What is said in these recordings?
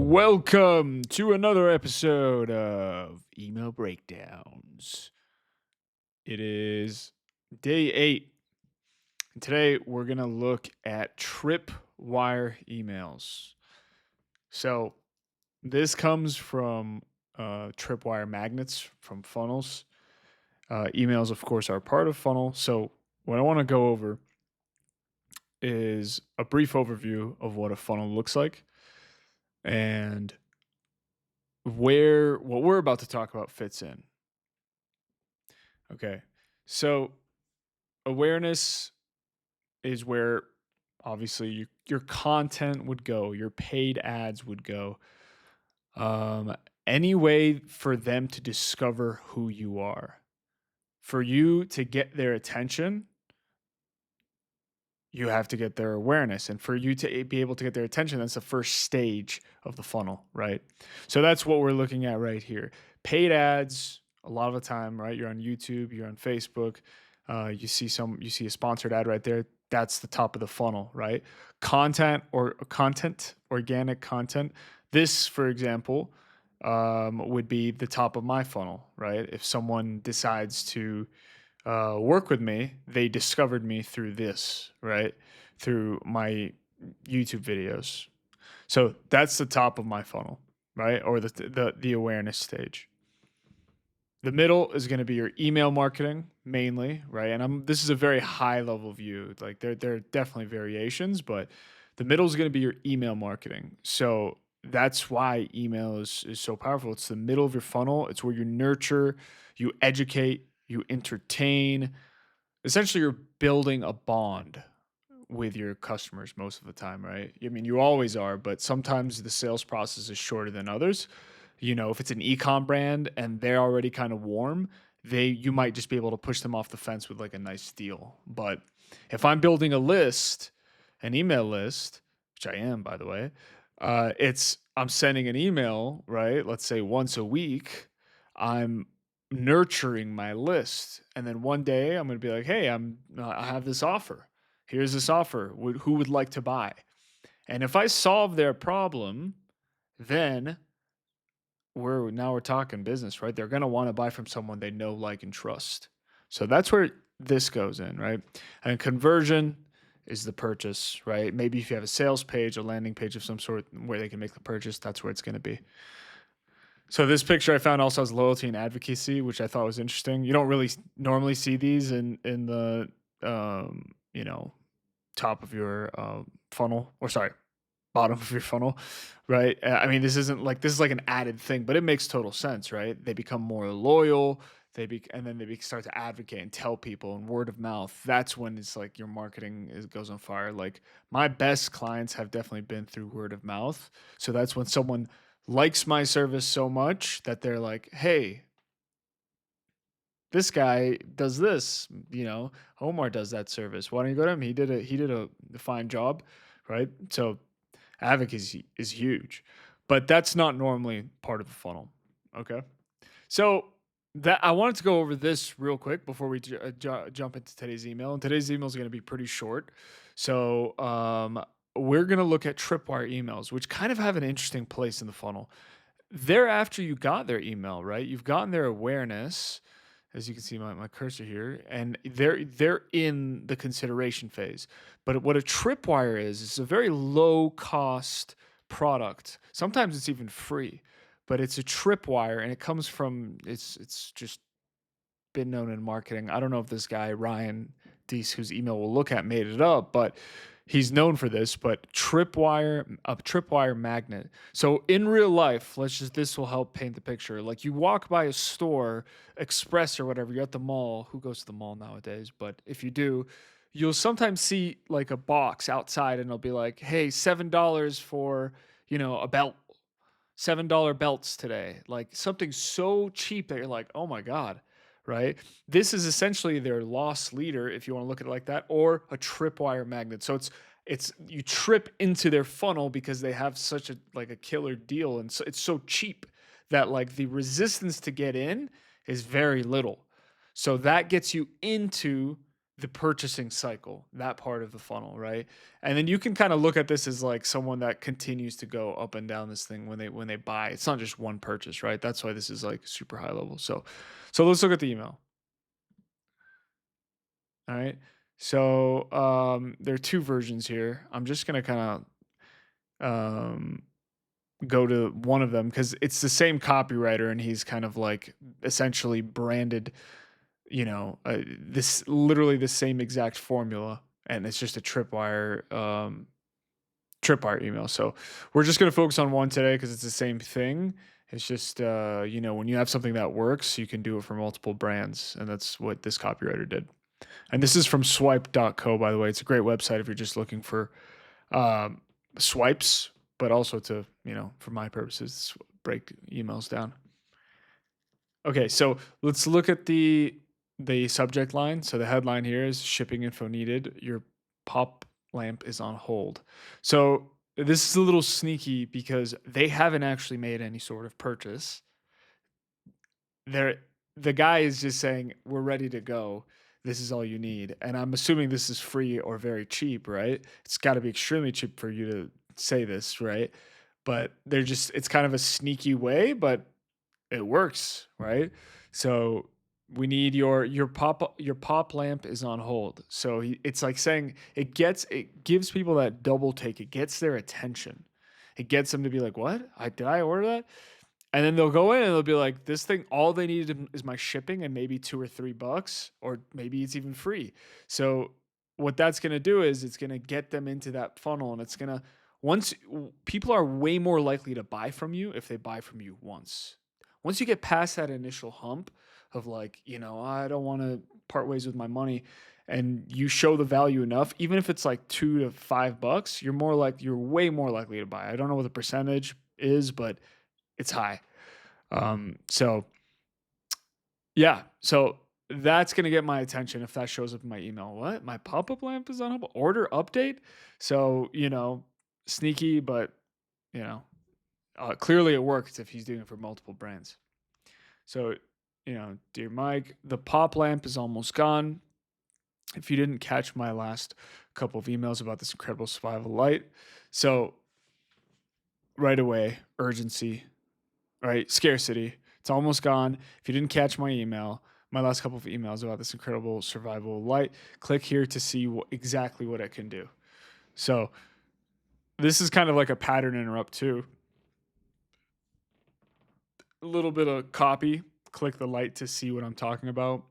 Welcome to another episode of Email Breakdowns. It is day 8, and today we're going to look at Tripwire emails. So, this comes from Tripwire magnets from funnels. Emails, of course, are part of funnel. So, what I want to go over is a brief overview of what a funnel looks like and where what we're about to talk about fits in. Okay. So awareness is where obviously your content would go, your paid ads would go. Any way for them to discover who you are, for you to get their attention, you have to get their awareness. And for you to be able to get their attention, that's the first stage of the funnel, right? So that's what we're looking at right here. Paid ads, a lot of the time, right? You're on YouTube, you're on Facebook, you see a sponsored ad right there. That's the top of the funnel, right? Organic content. This, for example, would be the top of my funnel, right? If someone decides to work with me, they discovered me through this, right? Through my YouTube videos. So that's the top of my funnel, right? Or the awareness stage. The middle is going to be your email marketing mainly, right? And this is a very high level view. Like there are definitely variations, but the middle is going to be your email marketing. So that's why email is so powerful. It's the middle of your funnel. It's where you nurture, you educate, you entertain. Essentially, you're building a bond with your customers most of the time, right? I mean, you always are, but sometimes the sales process is shorter than others. If it's an e-com brand and they're already kind of warm, you might just be able to push them off the fence with like a nice deal. But if I'm building a list, an email list, which I am, by the way, I'm sending an email, right? Let's say once a week. I'm nurturing my list, and then one day I'm going to be like, "Hey, I have this offer. Here's this offer. Who would like to buy?" And if I solve their problem, then we're talking business, right? They're going to want to buy from someone they know, like, and trust. So that's where this goes in, right? And conversion is the purchase, right? Maybe if you have a sales page, a landing page of some sort where they can make the purchase, that's where it's going to be. So this picture I found also has loyalty and advocacy, which I thought was interesting. You don't really normally see these in the um, you know top of your funnel, or sorry, bottom of your funnel, right? I mean, this is like an added thing, but it makes total sense, right? They become more loyal. And then start to advocate and tell people, and word of mouth. That's when it's like your marketing goes on fire. Like my best clients have definitely been through word of mouth. So that's when someone likes my service so much that they're like, "Hey, this guy does this. Omar does that service. Why don't you go to him? He did a fine job, right?" So advocacy is huge, but that's not normally part of the funnel. Okay. So that I wanted to go over this real quick before we jump into today's email. And today's email is going to be pretty short. So we're going to look at Tripwire emails, which kind of have an interesting place in the funnel. Thereafter, you got their email, right? You've gotten their awareness, as you can see my cursor here, and they're in the consideration phase. But what a Tripwire is, it's a very low cost product. Sometimes it's even free, but it's a Tripwire, and it comes from it's just been known in marketing. I don't know if this guy Ryan Deiss, whose email we'll look at, made it up, but he's known for this. But a tripwire magnet. So in real life, this will help paint the picture. Like you walk by a store, Express or whatever, you're at the mall. Who goes to the mall nowadays? But if you do, you'll sometimes see like a box outside, and it'll be like, "Hey, $7 for a belt." $7 belts today, like something so cheap that you're like, "Oh my God," right? This is essentially their loss leader, if you want to look at it like that, or a tripwire magnet. So it's you trip into their funnel because they have such a killer deal, and so it's so cheap that like the resistance to get in is very little. So that gets you into the purchasing cycle, that part of the funnel, right? And then you can kind of look at this as like someone that continues to go up and down this thing when they buy. It's not just one purchase, right? That's why this is like super high level. So let's look at the email. All right. So there are two versions here. I'm just gonna kind of go to one of them because it's the same copywriter and he's kind of like essentially branded, this literally the same exact formula, and it's just a tripwire email. So we're just gonna focus on one today because it's the same thing. It's just when you have something that works, you can do it for multiple brands, and that's what this copywriter did. And this is from swipe.co, by the way. It's a great website if you're just looking for um, swipes, but also to, for my purposes, break emails down. Okay, so let's look at the subject line. So the headline here is shipping info needed. Your pop lamp is on hold. So this is a little sneaky because they haven't actually made any sort of purchase. They're the guy is just saying, "We're ready to go. This is all you need." And I'm assuming this is free or very cheap, right? It's got to be extremely cheap for you to say this, right? But it's kind of a sneaky way, but it works, right? So we need your pop lamp is on hold. So it's like saying it gives people that double take. It gets their attention. It gets them to be like, "What? Did I order that?" And then they'll go in and they'll be like, this thing, all they need is my shipping and maybe $2 or $3, or maybe it's even free. So what that's going to do is it's going to get them into that funnel, and it's going to, once people are way more likely to buy from you if they buy from you once. Once you get past that initial hump of like, I don't want to part ways with my money, and you show the value enough, even if it's like $2 to $5, you're way more likely to buy. I don't know what the percentage is, but it's high. So yeah, so that's going to get my attention if that shows up in my email. What? My pop-up lamp is on order update. So, sneaky, but clearly it works if he's doing it for multiple brands. So, dear Mike, the pop lamp is almost gone. If you didn't catch my last couple of emails about this incredible survival light, so right away, urgency, right? Scarcity. It's almost gone. If you didn't catch my last couple of emails about this incredible survival light, click here to see exactly what it can do. So this is kind of like a pattern interrupt too. A little bit of copy, click the light to see what I'm talking about,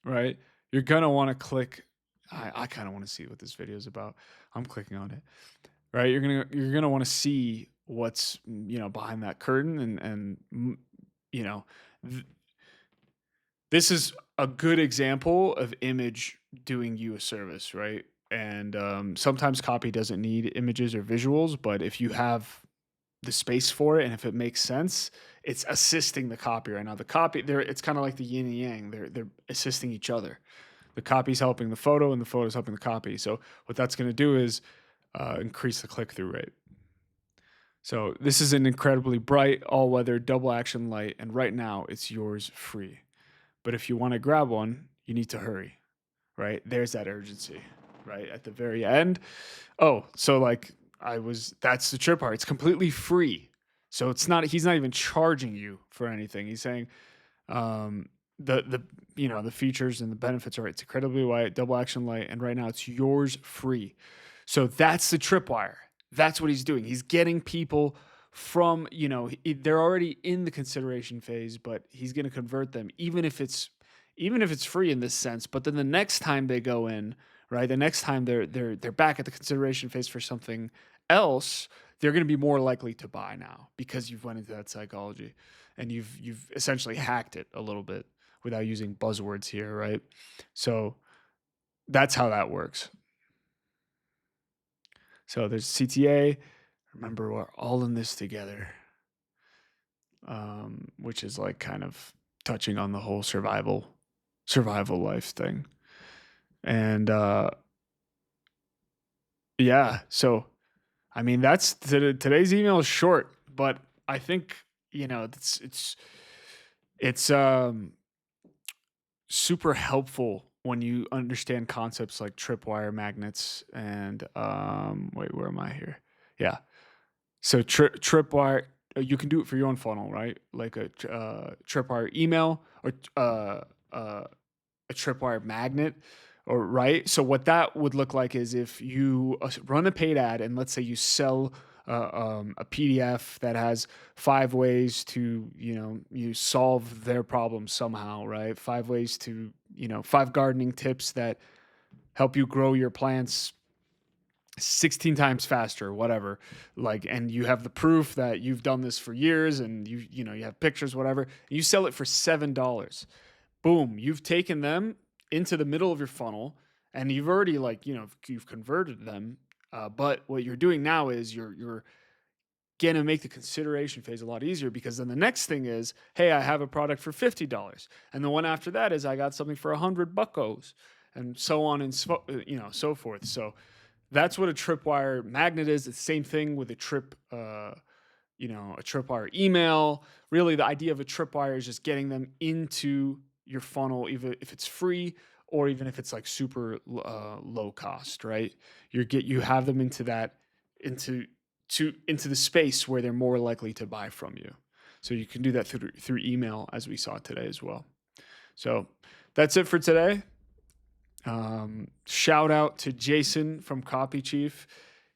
right? You're going to want to click. I kind of want to see what this video is about. I'm clicking on it, right? You're going to want to see what's, behind that curtain, and this is a good example of image doing you a service, right? And sometimes copy doesn't need images or visuals, but if you have the space for it and if it makes sense, it's assisting the copy right now. The copy there, it's kind of like the yin and yang. They're assisting each other. The copy's helping the photo, and the photo's helping the copy. So what that's going to do is increase the click-through rate. So this is an incredibly bright, all-weather, double action light, and right now it's yours free. But if you want to grab one, you need to hurry, right? There's that urgency, right? At the very end. Oh, so that's the trip part. It's completely free. So he's not even charging you for anything. He's saying the features and the benefits are, it's incredibly light, double action light, and right now it's yours free. So that's the tripwire. That's what he's doing. He's getting people from, they're already in the consideration phase, but he's going to convert them even if it's free in this sense. But then the next time they go in, right? The next time they're back at the consideration phase for something else, they're going to be more likely to buy now because you've went into that psychology and you've essentially hacked it a little bit without using buzzwords here, right? So that's how that works. So there's CTA. Remember, we're all in this together, which is like kind of touching on the whole survival life thing. And yeah, so I mean that's today's email is short, but I think it's super helpful when you understand concepts like tripwire magnets and wait, where am I here? Yeah. So tripwire, you can do it for your own funnel, right? Like a tripwire email or uh, a tripwire magnet, or right. So what that would look like is if you run a paid ad and let's say you sell a PDF that has 5 ways to, you solve their problem somehow, right? 5 ways to, 5 gardening tips that help you grow your plants 16 times faster, whatever. Like, and you have the proof that you've done this for years and you have pictures, whatever. You sell it for $7. Boom, you've taken them into the middle of your funnel and you've already like, you've converted them. But what you're doing now is you're going to make the consideration phase a lot easier, because then the next thing is, hey, I have a product for $50. And the one after that is I got something for 100 buckos, and so on and so forth. So that's what a tripwire magnet is. It's the same thing with a tripwire email. Really, the idea of a tripwire is just getting them into your funnel, even if it's free or even if it's like super low cost, right? You have them into into the space where they're more likely to buy from you. So you can do that through email, as we saw today as well. So that's it for today. Shout out to Jason from Copy Chief.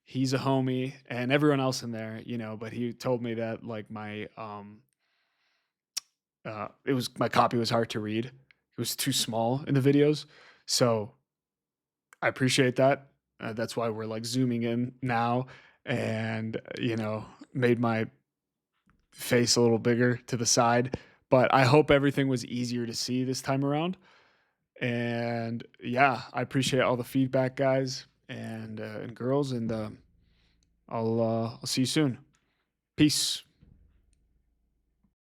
He's a homie, and everyone else in there, but he told me that like my copy was hard to read. It was too small in the videos. So I appreciate that. That's why we're like zooming in now, and made my face a little bigger to the side. But I hope everything was easier to see this time around. And yeah, I appreciate all the feedback, guys and girls, and I'll see you soon. Peace.